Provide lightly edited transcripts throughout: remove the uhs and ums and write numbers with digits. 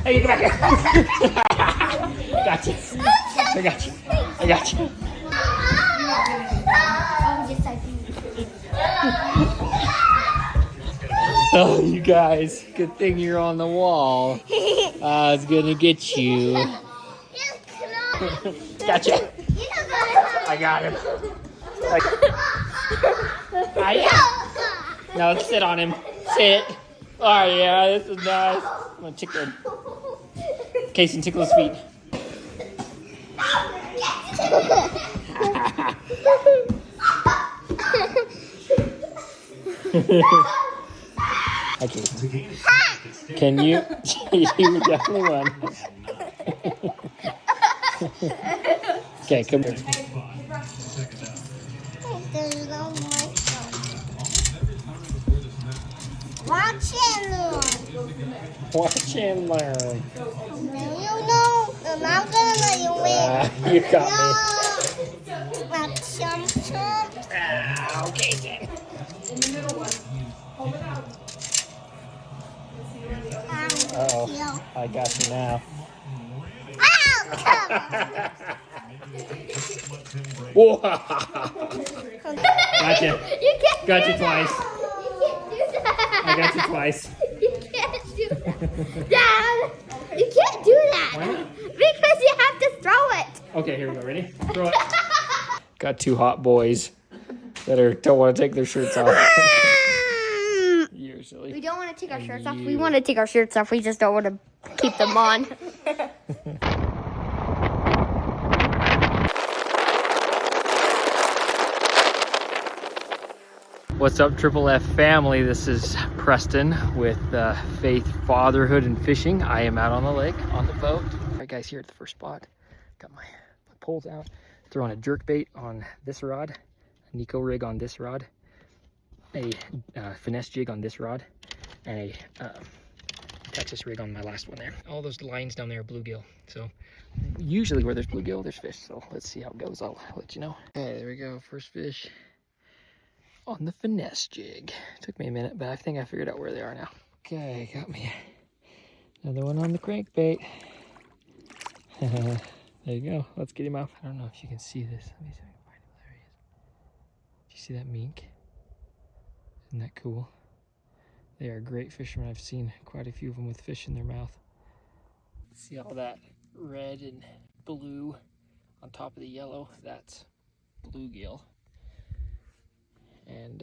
Hey, get back here. Got you. I got you. I got you. Oh, you guys. Good thing you're on the wall. I was gonna get you. Gotcha. I got him. No, sit on him. Sit. Oh, yeah, this is nice. I'm gonna tickle him. Casey, tickle his feet. Okay. Can you? You definitely won. Okay, come here. Watch and learn. Watch and learn. You know, I'm not gonna let you win. You got me. Okay then. Uh-oh, I got you now. Whoa. Gotcha. Gotcha twice. I got you twice. You can't do that. Dad, you can't do that. Why not? Because you have to throw it. Okay, here we go. Ready? Throw it. Got two hot boys that don't want to take their shirts off. You're silly. We don't want to take our shirts off. We want to take our shirts off. We just don't want to keep them on. What's up, Triple F family? This is Preston with Faith Fatherhood and Fishing. I am out on the lake on the boat. All right, guys, here at the first spot. Got my poles out. Throwing a jerk bait on this rod, a Nico rig on this rod, a finesse jig on this rod, and a Texas rig on my last one there. All those lines down there are bluegill. So usually where there's bluegill, there's fish. So let's see how it goes. I'll let you know. Okay, there we go. First fish on the finesse jig. Took me a minute, but I think I figured out where they are now. Okay, got me another one on the crankbait. There you go. Let's get him off. I don't know if you can see this. Let me see if I can find him. There he is. Do you see that mink? Isn't that cool? They are great fishermen. I've seen quite a few of them with fish in their mouth. See all that red and blue on top of the yellow? That's bluegill. And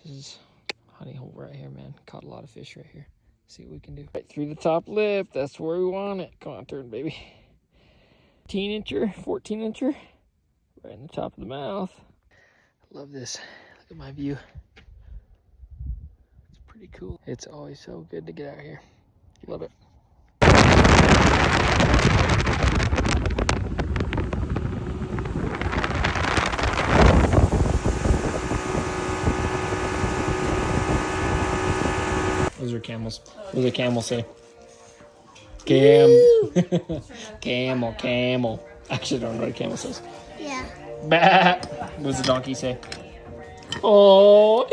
this is honey hole right here, man. Caught a lot of fish right here. See what we can do. Right through the top lip. That's where we want it. Come on, turn, baby. 18-incher, 14-incher. Right in the top of the mouth. I love this. Look at my view. It's pretty cool. It's always so good to get out here. Love it. Those are camels. What do the camels say? Camel. Actually, I don't know what a camel says. Yeah. Bah. What does the donkey say? Oh.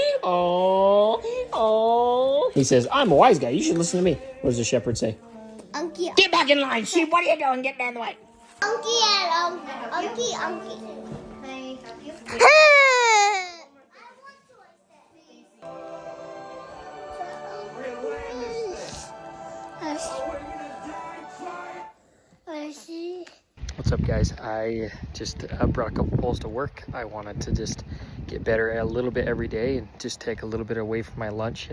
He says, I'm a wise guy. You should listen to me. What does the shepherd say? Unky. Get back in line, sheep. What are you doing? Get down the way. Unky and Unky. What's up, guys? I just brought a couple poles to work. I wanted to just get better a little bit every day and just take a little bit away from my lunch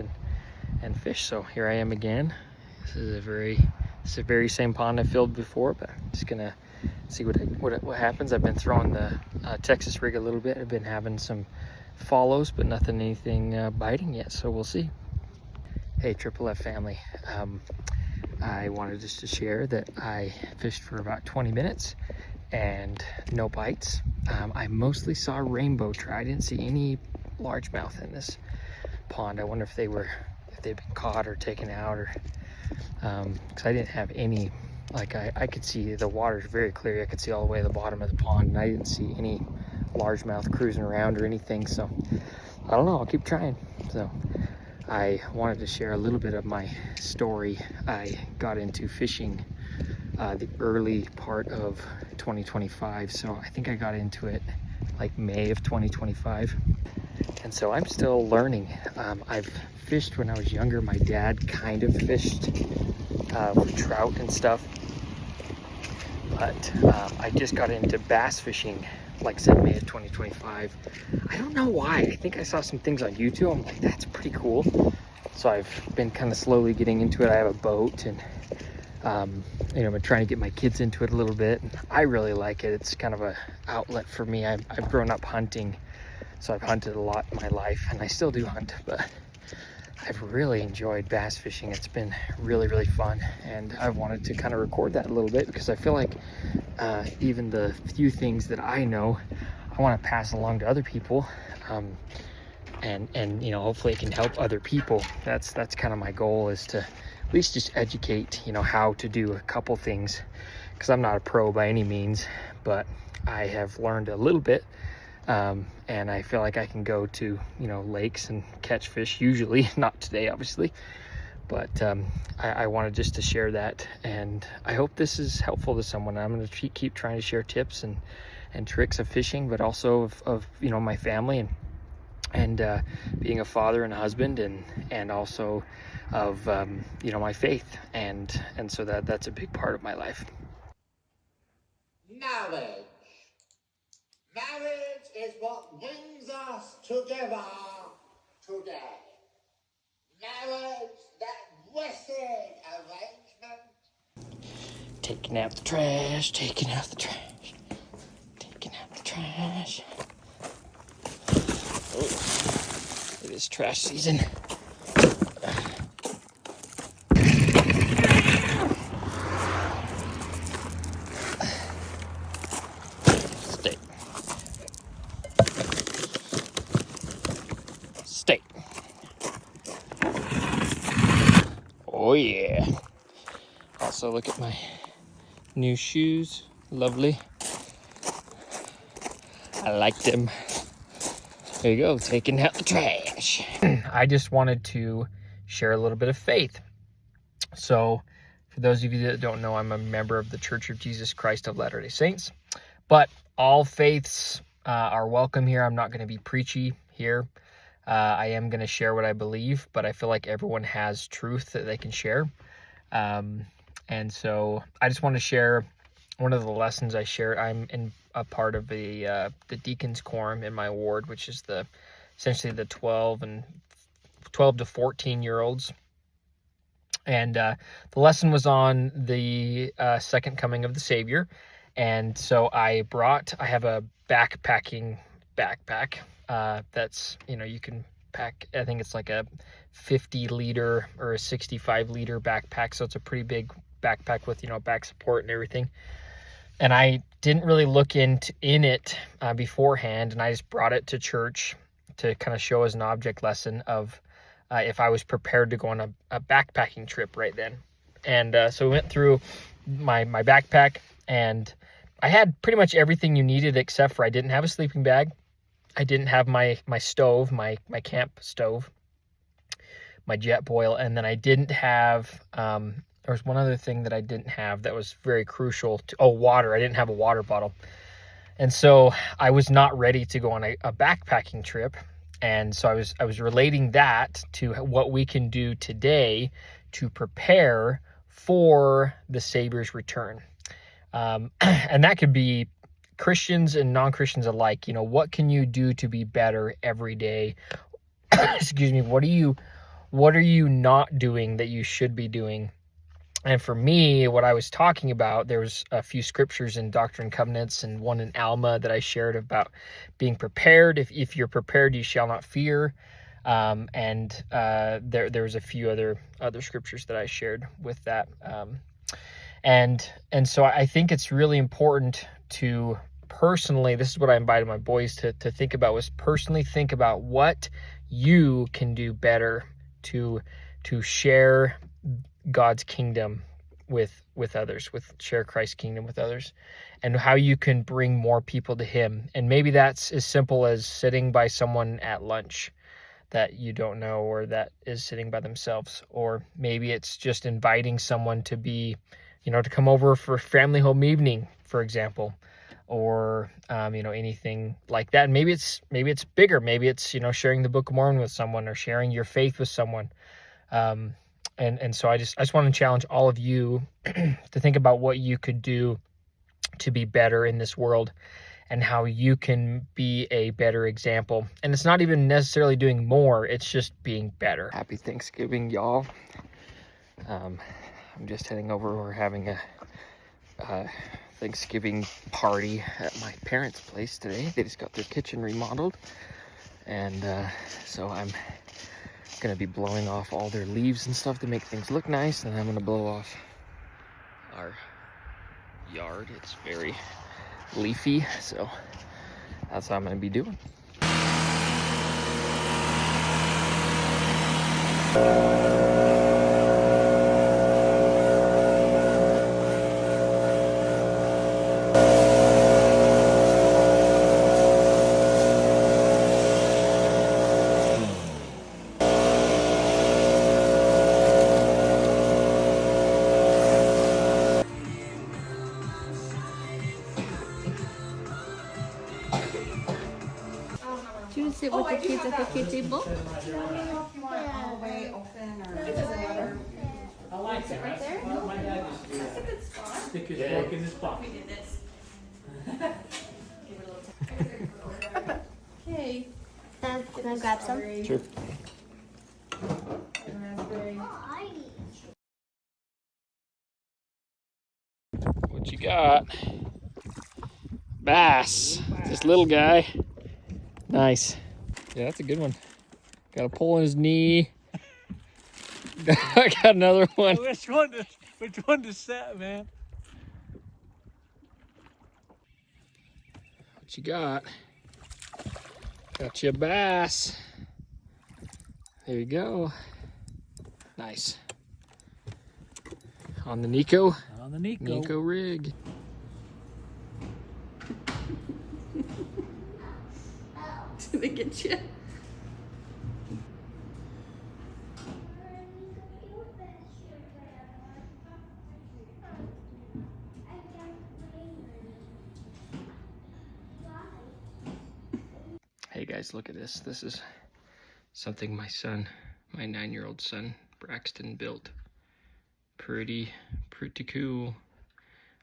and fish. So here I am again. This is the very same pond I filled before, but I'm just gonna see what happens. I've been throwing the Texas rig a little bit. I've been having some follows, but anything biting yet. So we'll see. Hey, Triple F family. I wanted just to share that I fished for about 20 minutes and no bites. I mostly saw rainbow trout. I didn't see any largemouth in this pond. I wonder if they've been caught or taken out, or because I didn't have any. Like I could see the water's very clear. I could see all the way to the bottom of the pond, and I didn't see any largemouth cruising around or anything. So I don't know. I'll keep trying. So I wanted to share a little bit of my story. I got into fishing the early part of 2025, so I think I got into it like May of 2025, and so I'm still learning. I've fished when I was younger. My dad kind of fished for trout and stuff, but I just got into bass fishing, like I said, May of 2025. I don't know why. I think I saw some things on YouTube. I'm like, that's pretty cool. So I've been kind of slowly getting into it. I have a boat, and you know, I'm trying to get my kids into it a little bit. And I really like it. It's kind of a outlet for me. I've grown up hunting, so I've hunted a lot in my life, and I still do hunt, but I've really enjoyed bass fishing. It's been really, really fun, and I wanted to kind of record that a little bit because I feel like even the few things that I know, I want to pass along to other people, and you know, hopefully it can help other people. That's kind of my goal, is to at least just educate, you know, how to do a couple things, because I'm not a pro by any means, but I have learned a little bit. And I feel like I can go to, you know, lakes and catch fish usually, not today, obviously, but I wanted just to share that, and I hope this is helpful to someone. I'm going to keep trying to share tips and tricks of fishing, but also of you know, my family, and being a father and a husband, and also of you know, my faith, and so that's a big part of my life. Marriage. Marriage is what brings us together today. Marriage, that blessed arrangement. Taking out the trash, taking out the trash, taking out the trash. Oh, it is trash season. Stay. Stay. Oh yeah. Also, look at my new shoes. Lovely. I like them. There you go, taking out the trash. I just wanted to share a little bit of faith. So, for those of you that don't know, I'm a member of the Church of Jesus Christ of Latter-day Saints. But all faiths are welcome here. I'm not going to be preachy here. I am going to share what I believe, but I feel like everyone has truth that they can share. And so I just want to share one of the lessons I shared. I'm in a part of the Deacons Quorum in my ward, which is essentially the 12 to 14-year-olds. And the lesson was on the second coming of the Savior. And so I have a backpacking backpack that's, you know, you can pack, I think it's like a 50-liter or a 65-liter backpack. So it's a pretty big backpack with, you know, back support and everything. And I didn't really look in it beforehand, and I just brought it to church to kind of show as an object lesson of if I was prepared to go on a backpacking trip right then. And so we went through my backpack, and I had pretty much everything you needed, except for I didn't have a sleeping bag. I didn't have my stove, my camp stove, my jet boil, and then I didn't have, there was one other thing that I didn't have that was very crucial water. I didn't have a water bottle. And so I was not ready to go on a backpacking trip. And so I was relating that to what we can do today to prepare for the Savior's return. And that could be Christians and non-Christians alike. You know, what can you do to be better every day? Excuse me. What are you not doing that you should be doing? And for me, what I was talking about, there was a few scriptures in Doctrine and Covenants and one in Alma that I shared about being prepared. If you're prepared, you shall not fear. And there was a few other scriptures that I shared with that. And so I think it's really important to personally, this is what I invited my boys to think about, was personally think about what you can do better to share God's kingdom with others, share Christ's kingdom with others, and how you can bring more people to him. And maybe that's as simple as sitting by someone at lunch that you don't know or that is sitting by themselves. Or maybe it's just inviting someone to be, to come over for family home evening, for example, or anything like that. And maybe it's bigger. Maybe it's sharing the Book of Mormon with someone or sharing your faith with someone. And so I just want to challenge all of you to think about what you could do to be better in this world and how you can be a better example. And it's not even necessarily doing more, it's just being better. Happy Thanksgiving, y'all. I'm just heading over. We're having a Thanksgiving party at my parents' place today. They just got their kitchen remodeled. And so I'm gonna be blowing off all their leaves and stuff to make things look nice. And I'm gonna blow off our yard. It's very leafy, so that's what I'm gonna be doing. Do you sit with the kids at the kid table? I like that. Right there? My dad used to do that. That's a good spot. Stick his fork in his pocket. We did this. Okay. Can I grab some? Sure. What you got? Bass. This little guy. Nice. Yeah, that's a good one. Got a pull in his knee. I got another one. Which one to set, man? What you got? Got you a bass. There you go. Nice. On the Nico. On the Nico. Nico rig. Did they get you? Hey guys, look at this. This is something my 9-year-old son, Braxton, built. Pretty cool.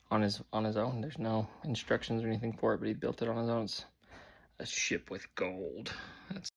On his own. There's no instructions or anything for it, but he built it on his own. It's a ship with gold. That's